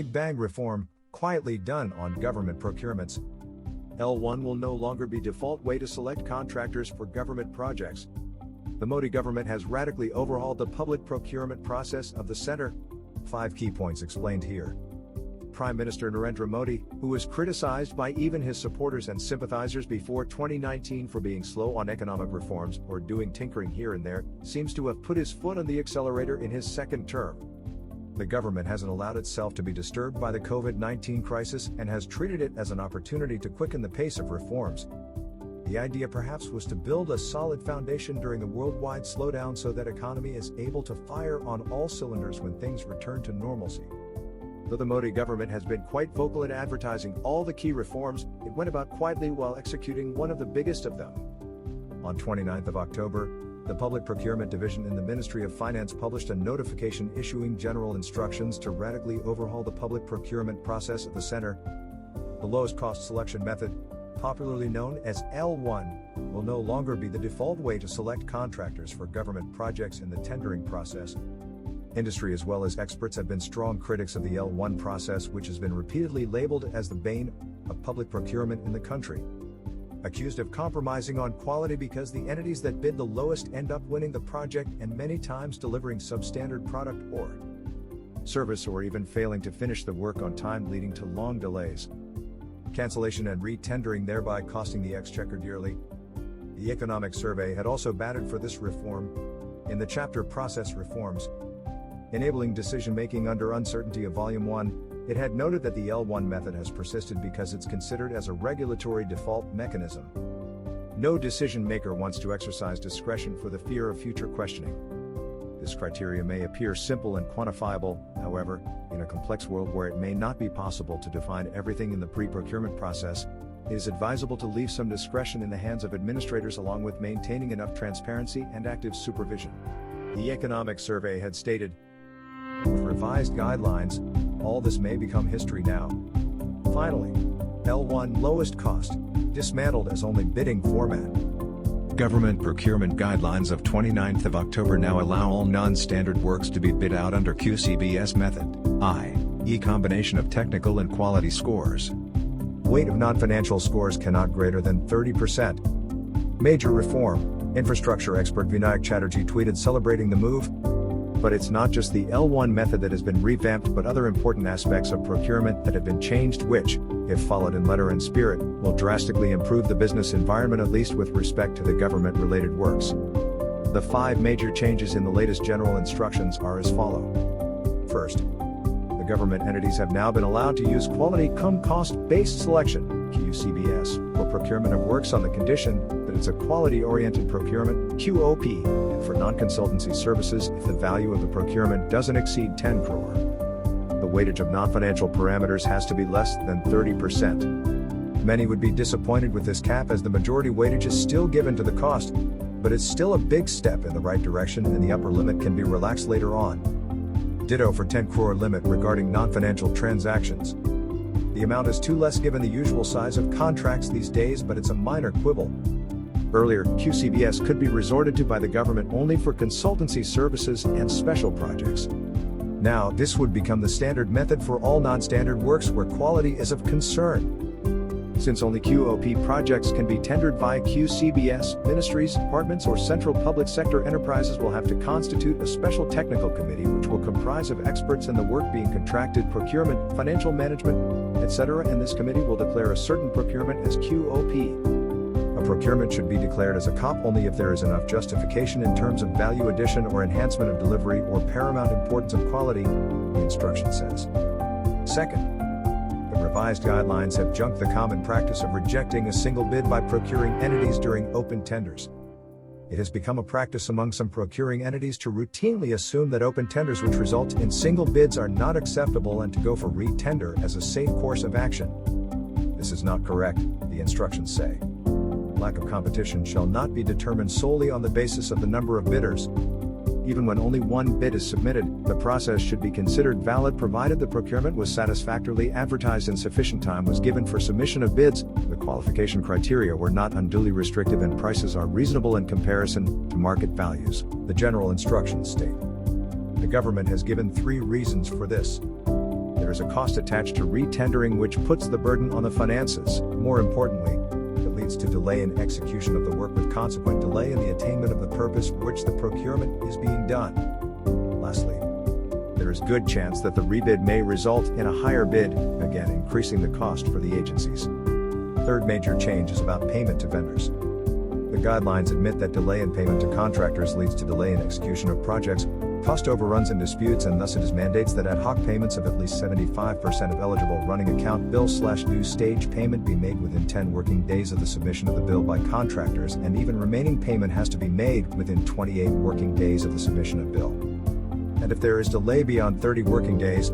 Big Bang reform, quietly done on government procurements. L1 will no longer be default way to select contractors for government projects. The Modi government has radically overhauled the public procurement process of the center. 5 key points explained here. Prime Minister Narendra Modi, who was criticized by even his supporters and sympathizers before 2019 for being slow on economic reforms or doing tinkering here and there, seems to have put his foot on the accelerator in his second term. The government hasn't allowed itself to be disturbed by the COVID-19 crisis and has treated it as an opportunity to quicken the pace of reforms. The idea perhaps was to build a solid foundation during the worldwide slowdown so that economy is able to fire on all cylinders when things return to normalcy. Though the Modi government has been quite vocal in advertising all the key reforms, it went about quietly while executing one of the biggest of them. On 29th of October, the Public Procurement Division in the Ministry of Finance published a notification issuing general instructions to radically overhaul the public procurement process at the center. The lowest cost selection method, popularly known as L1, will no longer be the default way to select contractors for government projects in the tendering process. Industry as well as experts have been strong critics of the L1 process, which has been repeatedly labeled as the bane of public procurement in the country. Accused of compromising on quality because the entities that bid the lowest end up winning the project and many times delivering substandard product or service, or even failing to finish the work on time, leading to long delays, cancellation and re-tendering, thereby costing the exchequer dearly. The Economic Survey had also batted for this reform. In the chapter Process Reforms, Enabling Decision-Making Under Uncertainty of Volume 1, it had noted that the L1 method has persisted because it's considered as a regulatory default mechanism. No decision maker wants to exercise discretion for the fear of future questioning. This criteria may appear simple and quantifiable, however, in a complex world where it may not be possible to define everything in the pre-procurement process, it is advisable to leave some discretion in the hands of administrators along with maintaining enough transparency and active supervision. The Economic Survey had stated, with revised guidelines, all this may become history now. Finally, L1 lowest cost, dismantled as only bidding format. Government procurement guidelines of 29th of October now allow all non-standard works to be bid out under QCBS method, i.e. combination of technical and quality scores. Weight of non-financial scores cannot greater than 30%. Major reform, infrastructure expert Vinayak Chatterjee tweeted celebrating the move. But it's not just the L1 method that has been revamped, but other important aspects of procurement that have been changed which, if followed in letter and spirit, will drastically improve the business environment, at least with respect to the government-related works. The 5 major changes in the latest general instructions are as follow. First, the government entities have now been allowed to use quality-cum-cost-based selection, QCBS, for procurement of works on the condition that it's a quality-oriented procurement, QOP, and for non-consultancy services if the value of the procurement doesn't exceed 10 crore. The weightage of non-financial parameters has to be less than 30%. Many would be disappointed with this cap as the majority weightage is still given to the cost, but it's still a big step in the right direction and the upper limit can be relaxed later on. Ditto for 10 crore limit regarding non-financial transactions. The amount is too less given the usual size of contracts these days, but it's a minor quibble. Earlier, QCBS could be resorted to by the government only for consultancy services and special projects. Now, this would become the standard method for all non-standard works where quality is of concern. Since only QOP projects can be tendered via QCBS, ministries, departments, or central public sector enterprises will have to constitute a special technical committee which will comprise of experts in the work being contracted, procurement, financial management, etc., and this committee will declare a certain procurement as QOP. A procurement should be declared as a COP only if there is enough justification in terms of value addition or enhancement of delivery or paramount importance of quality, the instruction says. Second, the revised guidelines have junked the common practice of rejecting a single bid by procuring entities during open tenders. It has become a practice among some procuring entities to routinely assume that open tenders which result in single bids are not acceptable and to go for re-tender as a safe course of action. This is not correct, the instructions say. Lack of competition shall not be determined solely on the basis of the number of bidders. Even when only one bid is submitted, the process should be considered valid provided the procurement was satisfactorily advertised and sufficient time was given for submission of bids, the qualification criteria were not unduly restrictive and prices are reasonable in comparison to market values, the general instructions state. The government has given 3 reasons for this. There there is a cost attached to re-tendering which puts the burden on the finances. More importantly, it leads to delay in execution of the work with consequent delay in the attainment of the purpose for which the procurement is being done. Lastly, there is good chance that the rebid may result in a higher bid, again increasing the cost for the agencies. Third major change is about payment to vendors. The guidelines admit that delay in payment to contractors leads to delay in execution of projects, cost overruns and disputes, and thus it mandates that ad hoc payments of at least 75% of eligible running account bill/due stage payment be made within 10 working days of the submission of the bill by contractors, and even remaining payment has to be made within 28 working days of the submission of bill. And if there is delay beyond 30 working days,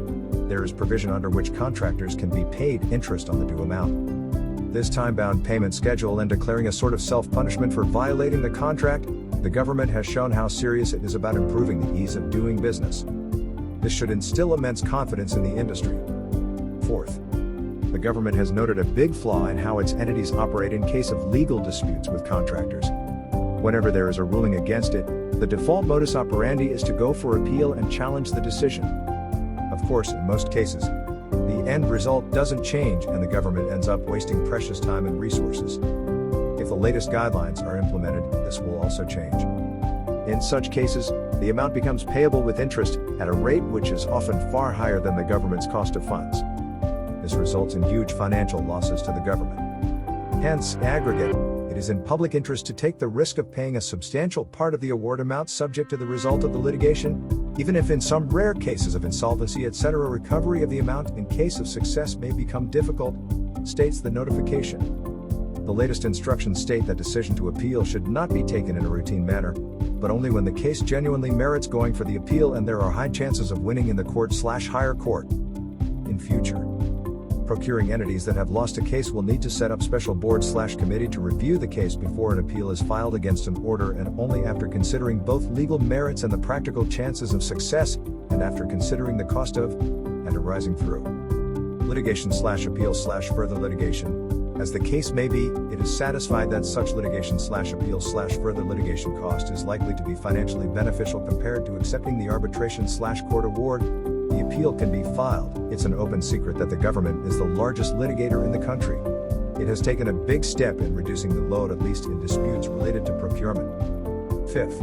there is provision under which contractors can be paid interest on the due amount. This time-bound payment schedule and declaring a sort of self-punishment for violating the contract, the government has shown how serious it is about improving the ease of doing business. This should instill immense confidence in the industry. Fourth, the government has noted a big flaw in how its entities operate in case of legal disputes with contractors. Whenever there is a ruling against it, the default modus operandi is to go for appeal and challenge the decision. Of course, in most cases, the end result doesn't change and the government ends up wasting precious time and resources. If the latest guidelines are implemented, this will also change. In such cases, the amount becomes payable with interest at a rate which is often far higher than the government's cost of funds. This results in huge financial losses to the government. Hence, in aggregate, it is in public interest to take the risk of paying a substantial part of the award amount subject to the result of the litigation, even if in some rare cases of insolvency etc. recovery of the amount in case of success may become difficult, states the notification. The latest instructions state that decision to appeal should not be taken in a routine manner, but only when the case genuinely merits going for the appeal and there are high chances of winning in the court/higher court. In future, procuring entities that have lost a case will need to set up special board/committee to review the case before an appeal is filed against an order, and only after considering both legal merits and the practical chances of success, and after considering the cost of, and arising through, litigation/appeal/further litigation. As the case may be, it is satisfied that such litigation/appeal/further litigation cost is likely to be financially beneficial compared to accepting the arbitration/court award. The appeal can be filed. It's an open secret that the government is the largest litigator in the country. It has taken a big step in reducing the load, at least in disputes related to procurement. Fifth,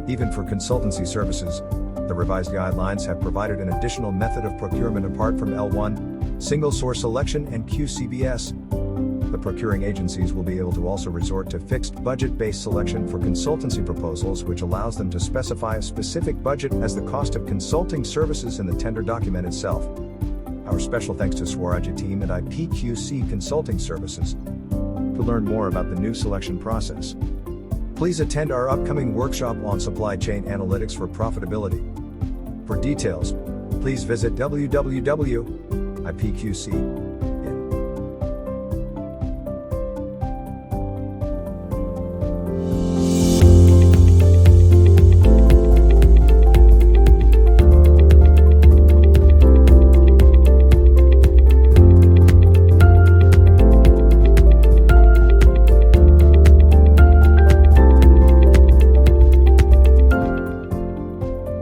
even for consultancy services, the revised guidelines have provided an additional method of procurement apart from L1, single source selection and QCBS. The procuring agencies will be able to also resort to fixed budget-based selection for consultancy proposals, which allows them to specify a specific budget as the cost of consulting services in the tender document itself. Our special thanks to Swaraj team at IPQC Consulting Services. To learn more about the new selection process, please attend our upcoming workshop on supply chain analytics for profitability. For details, please visit www.ipqc.com.